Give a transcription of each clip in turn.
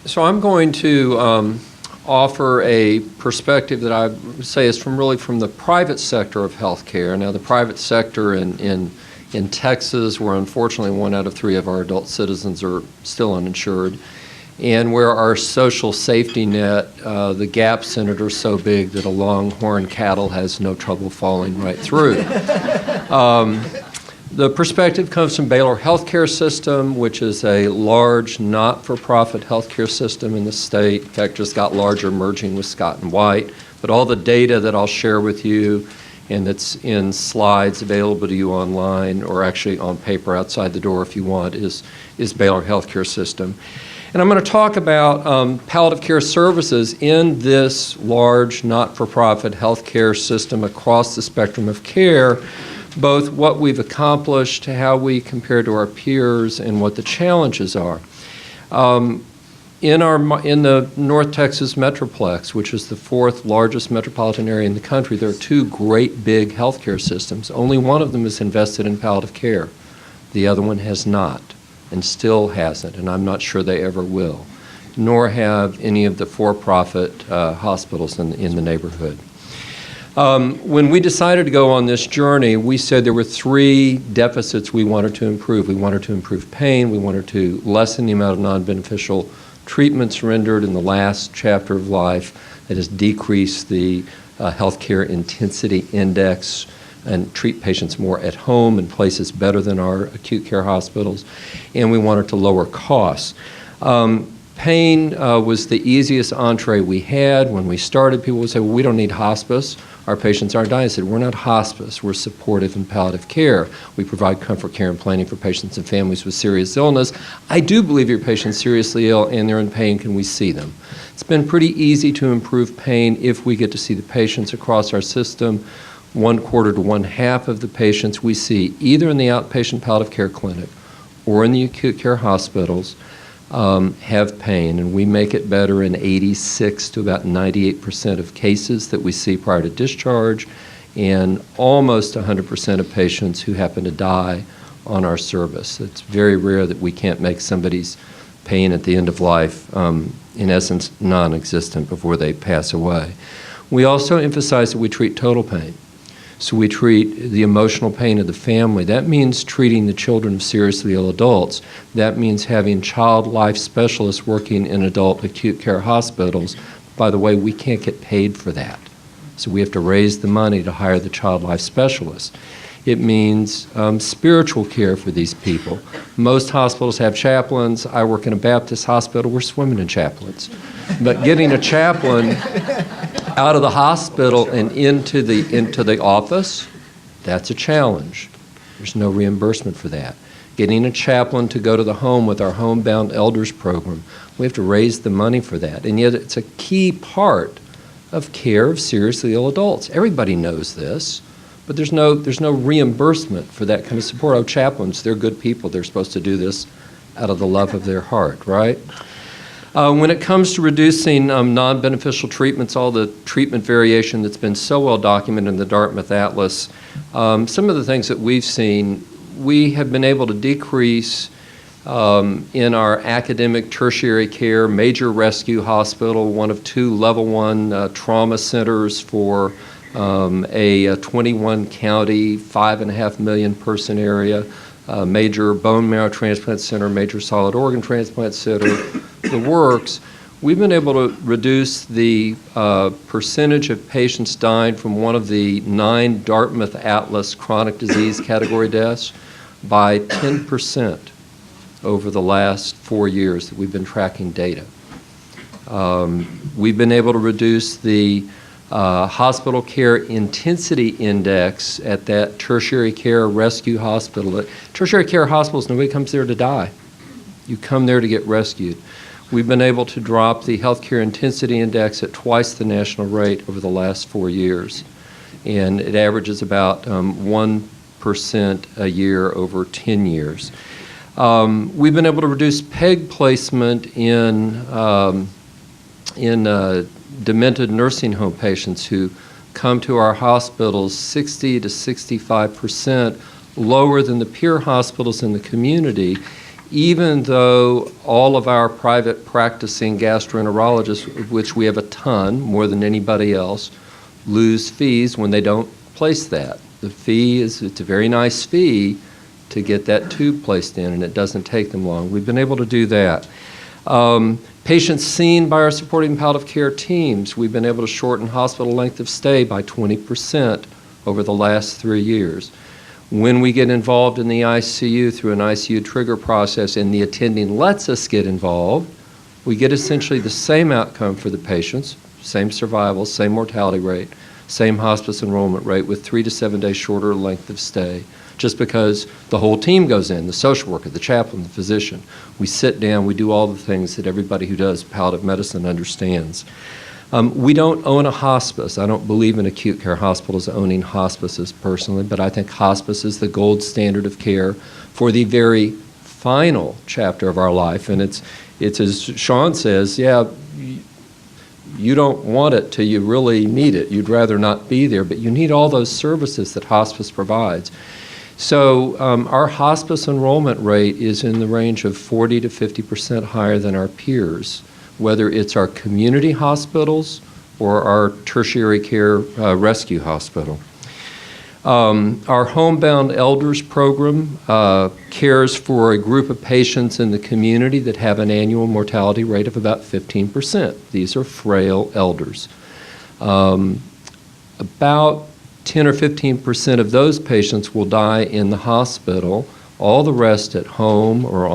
So I'm going to offer a perspective that I would say is from the private sector of healthcare. Now, the private sector in Texas, where unfortunately 1 out of 3 of our adult citizens are still uninsured, and where our social safety net, the gaps in it are so big that a longhorn cattle has no trouble falling right through. The perspective comes from Baylor Healthcare System, which is a large not-for-profit healthcare system in the state. In fact, just got larger, merging with Scott and White. But all the data that I'll share with you and that's in slides available to you online or actually on paper outside the door if you want is Baylor Healthcare System. And I'm going to talk about palliative care services in this large not-for-profit healthcare system across the spectrum of care, both what we've accomplished, how we compare to our peers, and what the challenges are. In the North Texas Metroplex, which is the 4th largest metropolitan area in the country, there are 2 great big healthcare systems. Only one of them is invested in palliative care. The other one has not, and still hasn't, and I'm not sure they ever will, nor have any of the for-profit hospitals in the neighborhood. When we decided to go on this journey, we said there were 3 deficits we wanted to improve. We wanted to improve pain, we wanted to lessen the amount of non-beneficial treatments rendered in the last chapter of life, that is decrease the healthcare intensity index and treat patients more at home in places better than our acute care hospitals, and we wanted to lower costs. Pain was the easiest entree we had. When we started, people would say, well, we don't need hospice. Our patients aren't dying. I said, we're not hospice. We're supportive and palliative care. We provide comfort care and planning for patients and families with serious illness. I do believe your patient's seriously ill and they're in pain. Can we see them? It's been pretty easy to improve pain if we get to see the patients across our system. 1/4 to 1/2 of the patients we see either in the outpatient palliative care clinic or in the acute care hospitals have pain, and we make it better in 86 to about 98% of cases that we see prior to discharge, and almost 100% of patients who happen to die on our service. It's very rare that we can't make somebody's pain at the end of life, in essence, non-existent before they pass away. We also emphasize that we treat total pain. So we treat the emotional pain of the family. That means treating the children of seriously ill adults. That means having child life specialists working in adult acute care hospitals. By the way, we can't get paid for that. So we have to raise the money to hire the child life specialists. It means spiritual care for these people. Most hospitals have chaplains. I work in a Baptist hospital. We're swimming in chaplains. But getting a chaplain out of the hospital and into the office, that's a challenge. There's no reimbursement for that. Getting a chaplain to go to the home with our Homebound Elders program, we have to raise the money for that. And yet it's a key part of care of seriously ill adults. Everybody knows this, but there's no reimbursement for that kind of support. Oh, chaplains, they're good people. They're supposed to do this out of the love of their heart, right? When it comes to reducing non-beneficial treatments, all the treatment variation that's been so well documented in the Dartmouth Atlas, some of the things that we've seen, we have been able to decrease in our academic tertiary care, Major Rescue Hospital, one of 2 level 1 trauma centers for a 21 county, 5.5 million person area, major bone marrow transplant center, major solid organ transplant center, the works. We've been able to reduce the percentage of patients dying from one of the 9 Dartmouth Atlas chronic disease category deaths by 10% over the last 4 years that we've been tracking data. We've been able to reduce the hospital care intensity index at that tertiary care rescue hospital. Tertiary care hospitals, nobody comes there to die. You come there to get rescued. We've been able to drop the healthcare intensity index at twice the national rate over the last 4 years. And it averages about 1% a year over 10 years. We've been able to reduce PEG placement in demented nursing home patients who come to our hospitals 60 to 65% lower than the peer hospitals in the community, even though all of our private practicing gastroenterologists, which we have a ton, more than anybody else, lose fees when they don't place that. The fee it's a very nice fee to get that tube placed in, and it doesn't take them long. We've been able to do that. Patients seen by our supporting palliative care teams, we've been able to shorten hospital length of stay by 20% over the last 3 years. When we get involved in the ICU through an ICU trigger process and the attending lets us get involved, we get essentially the same outcome for the patients, same survival, same mortality rate, same hospice enrollment rate with 3 to 7 days shorter length of stay, just because the whole team goes in, the social worker, the chaplain, the physician. We sit down, we do all the things that everybody who does palliative medicine understands. We don't own a hospice. I don't believe in acute care hospitals owning hospices personally, but I think hospice is the gold standard of care for the very final chapter of our life. And it's as Sean says, yeah, you don't want it till you really need it. You'd rather not be there, but you need all those services that hospice provides. So our hospice enrollment rate is in the range of 40 to 50% higher than our peers, whether it's our community hospitals or our tertiary care rescue hospital. Our Homebound Elders program cares for a group of patients in the community that have an annual mortality rate of about 15%. These are frail elders. About 10 or 15% of those patients will die in the hospital, all the rest at home or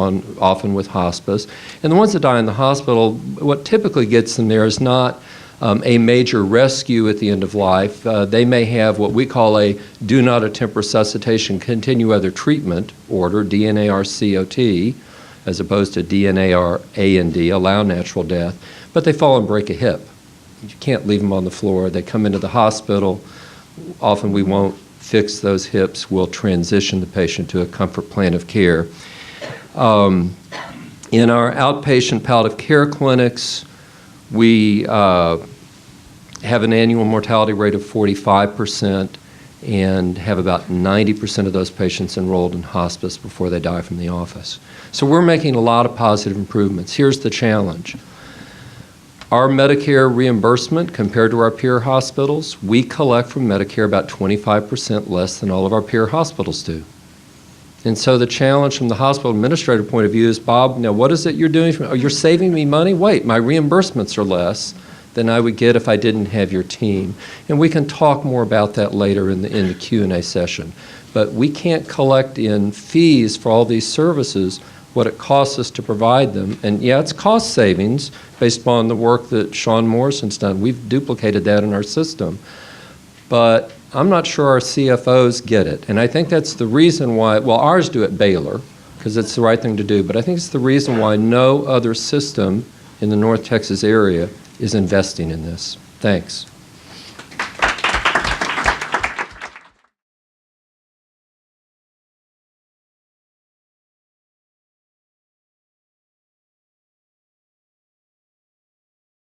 often with hospice. And the ones that die in the hospital, what typically gets them there is not a major rescue at the end of life. They may have what we call a do not attempt resuscitation, continue other treatment order, DNAR-COT, as opposed to DNAR-A&D, allow natural death, but they fall and break a hip. You can't leave them on the floor. They come into the hospital. Often we won't fix those hips. We'll transition the patient to a comfort plan of care. In our outpatient palliative care clinics, we have an annual mortality rate of 45% and have about 90% of those patients enrolled in hospice before they die from the office. So we're making a lot of positive improvements. Here's the challenge. Our Medicare reimbursement compared to our peer hospitals, we collect from Medicare about 25% less than all of our peer hospitals do. And so the challenge from the hospital administrator point of view is, Bob, now what is it you're doing? Oh, you're saving me money? Wait, my reimbursements are less than I would get if I didn't have your team. And we can talk more about that later in the Q&A session. But we can't collect in fees for all these services what it costs us to provide them. And yeah, it's cost savings based upon the work that Sean Morrison's done. We've duplicated that in our system. But I'm not sure our CFOs get it. And I think that's the reason why, well, ours do at Baylor, because it's the right thing to do, but I think it's the reason why no other system in the North Texas area is investing in this. Thanks.